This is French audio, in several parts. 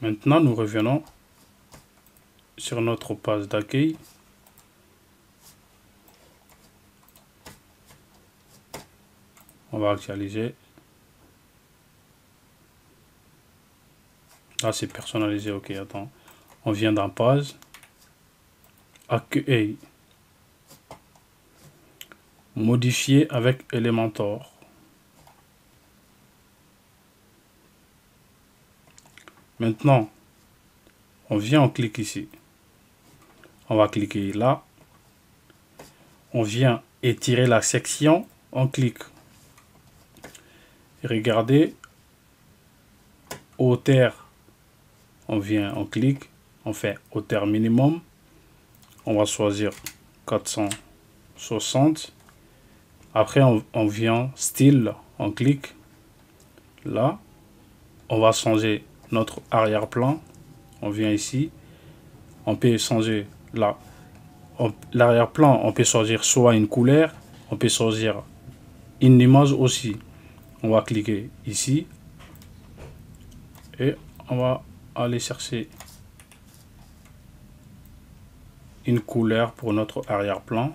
Maintenant, nous revenons sur notre page d'accueil. On va actualiser. Là, c'est personnalisé. Ok, attends. On vient dans page. Accueil. Modifier avec Elementor. Maintenant, on vient, on clique ici. On va cliquer là. On vient étirer la section. On clique. Regardez. Hauteur. On vient, on clique. On fait hauteur minimum. On va choisir 460. Après, on vient style. On clique. Là. On va changer notre arrière-plan. On vient ici. On peut changer là. L'arrière-plan, on peut choisir soit une couleur. On peut choisir une image aussi. On va cliquer ici. Et on va aller chercher une couleur pour notre arrière-plan.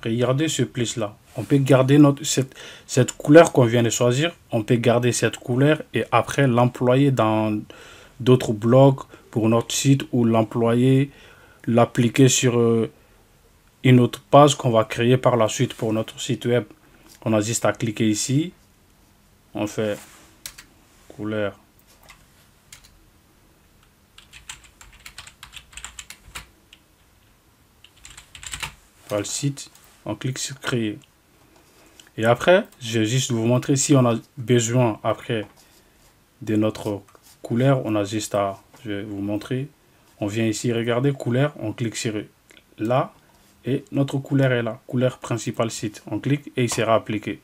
Regardez ce plus là. On peut garder cette couleur qu'on vient de choisir. On peut garder cette couleur et après l'employer dans d'autres blogs pour notre site ou l'employer, l'appliquer sur une autre page qu'on va créer par la suite pour notre site web. On a juste à cliquer ici. On fait couleur. Voilà le site. On clique sur créer. Et après, je vais juste vous montrer si on a besoin après de notre couleur. On a juste à, je vais vous montrer. On vient ici, regardez couleur. On clique sur là. Et notre couleur est là. Couleur principale site. On clique et il sera appliqué.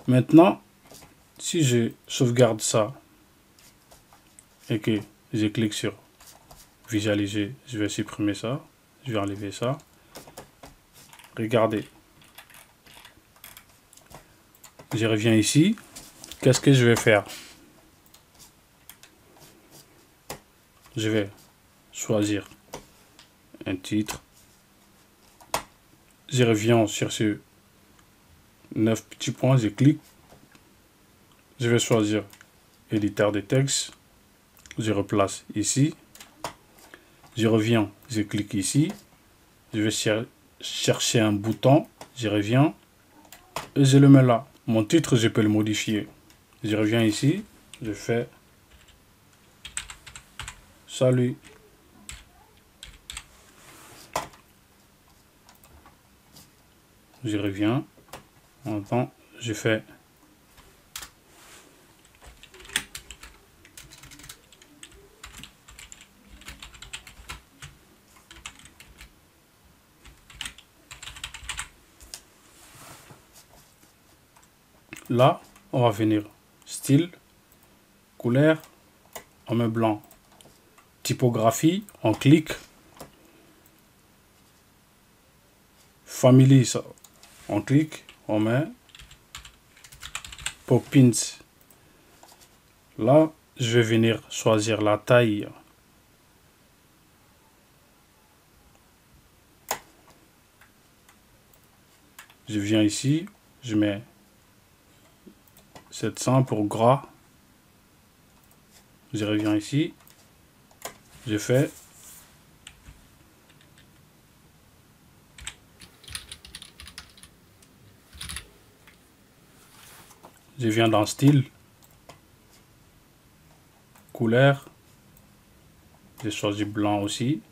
Maintenant, si je sauvegarde ça et que je clique sur visualiser, je vais supprimer ça. Je vais enlever ça. Regardez. Je reviens ici. Qu'est-ce que je vais faire? Je vais choisir un titre. Je reviens sur ce 9 petits points. Je clique. Je vais choisir éditeur de texte. Je replace ici. Je reviens. Je clique ici. Je vais chercher un bouton. Je reviens. Et je le mets là. Mon titre, je peux le modifier. Je reviens ici. Je fais salut. Je reviens. Maintenant, je fais là, on va venir style, couleur, on met blanc, typographie, on clique, family, ça, on clique, on met Poppins. Là, je vais venir choisir la taille. Je viens ici, je mets 700 pour gras. Je reviens ici. Je fais je viens dans style, couleur. J'ai choisi blanc aussi.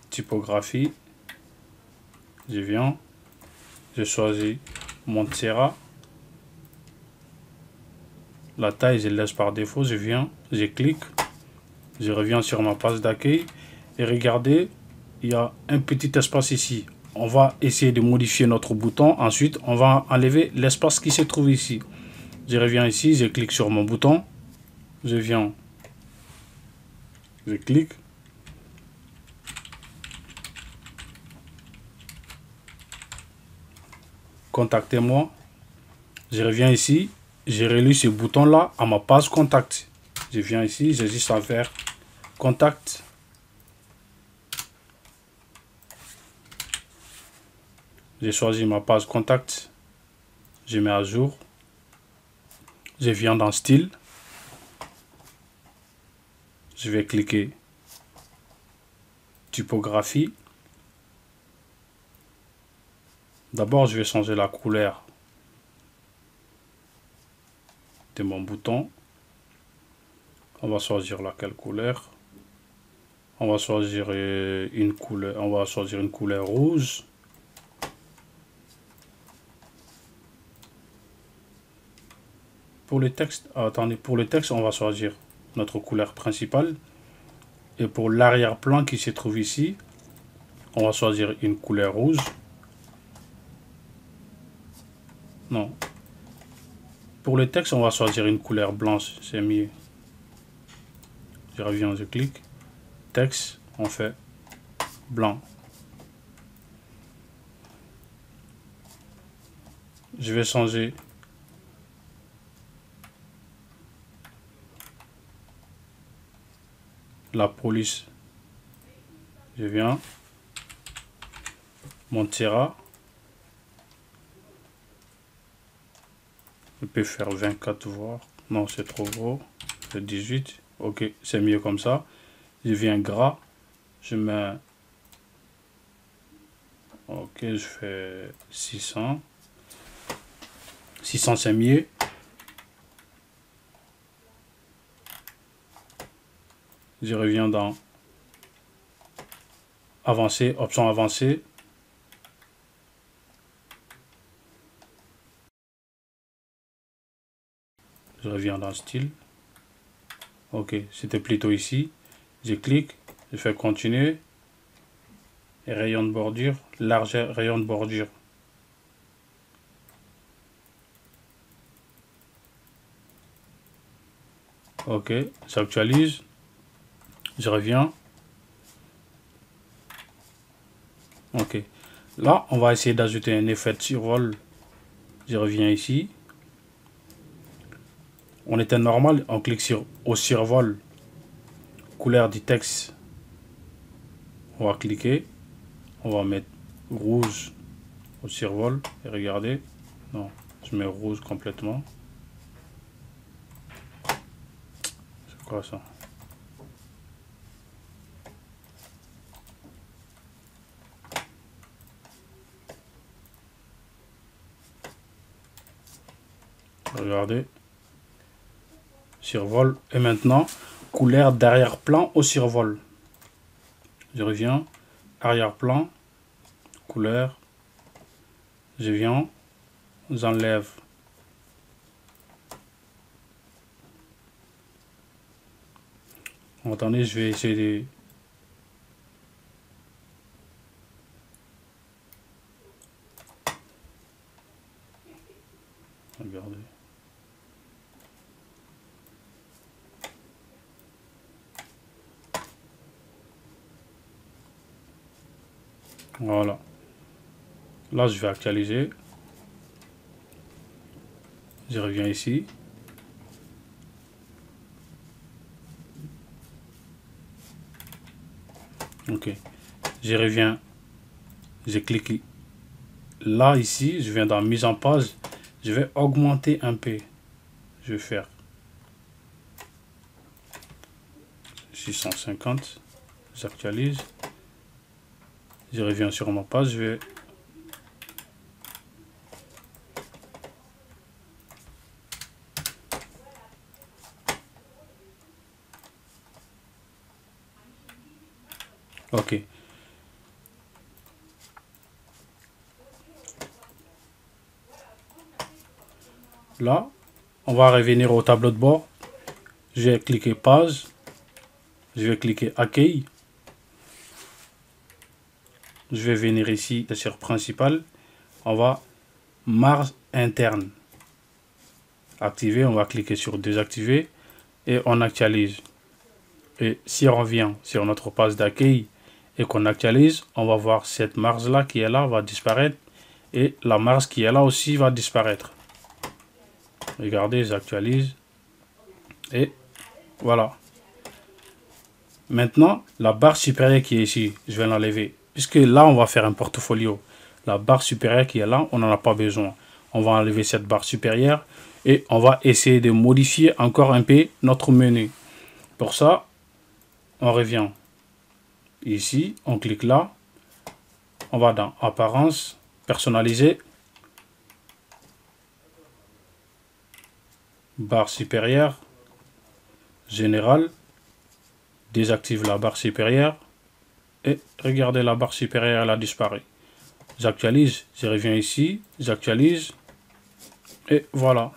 Typographie. Je viens. Je choisis Montserrat. La taille, je laisse par défaut. Je viens, je clique. Je reviens sur ma page d'accueil. Et regardez, il y a un petit espace ici. On va essayer de modifier notre bouton. Ensuite, on va enlever l'espace qui se trouve ici. Je reviens ici, je clique sur mon bouton. Je viens. Je clique. contactez-moi. Je reviens ici, j'ai relié ce bouton-là à ma page contact. Je viens ici, j'ai juste à faire contact. J'ai choisi ma page contact. Je mets à jour. Je viens dans style. Je vais cliquer typographie. D'abord, je vais changer la couleur de mon bouton. On va choisir laquelle couleur. On va choisir une couleur. On va choisir une couleur rouge. Pour le texte, attendez, pour le texte, on va choisir notre couleur principale. Et pour l'arrière-plan qui se trouve ici, on va choisir une couleur rouge. Non. Pour le texte, on va choisir une couleur blanche, c'est mieux. Je reviens, je clique. Texte, on fait blanc. Je vais changer la police. Je viens. Montera. Je peux faire 24 voire. Non, c'est trop gros. C'est 18. Ok, c'est mieux comme ça. Je viens gras. Je mets. Ok, je fais 600. 600, c'est mieux. Je reviens dans avancer, option avancée. Je reviens dans style. Ok, c'était plutôt ici. Je clique, je fais continuer. Et rayon de bordure, largeur, rayon de bordure. Ok, j'actualise. Je reviens. Ok. Là, on va essayer d'ajouter un effet de survol. Je reviens ici. On était normal, on clique sur au survol. Couleur du texte. On va cliquer. On va mettre rouge au survol. Et regardez. Non, je mets rouge complètement. C'est quoi ça? Regardez. Survol. Et maintenant, couleur d'arrière-plan au survol. Je reviens. Arrière-plan. Couleur. Je viens. J'enlève. Attendez, je vais essayer de... Regardez. Voilà. Là, je vais actualiser. Je reviens ici. Ok. Je reviens. Je clique là, ici. Je viens dans mise en page. Je vais augmenter un peu. Je vais faire 650. J'actualise. Je reviens sur ma page. Je vais... Ok. Là, on va revenir au tableau de bord. Je vais cliquer page. Je vais cliquer accueil. Je vais venir ici sur principal. On va marge interne. Activer, on va cliquer sur désactiver et on actualise. Et si on revient sur notre page d'accueil et qu'on actualise, on va voir cette marge là qui est là va disparaître Et la marge qui est là aussi va disparaître. Regardez, j'actualise. Et voilà. Maintenant, la barre supérieure qui est ici, je vais l'enlever. Puisque là, on va faire un portfolio. La barre supérieure qui est là, on n'en a pas besoin. On va enlever cette barre supérieure et on va essayer de modifier encore un peu notre menu. Pour ça, on revient ici, on clique là, on va dans Apparence, Personnaliser, barre supérieure, Général, désactive la barre supérieure et regardez, la barre supérieure elle a disparu. J'actualise, je reviens ici, j'actualise et voilà.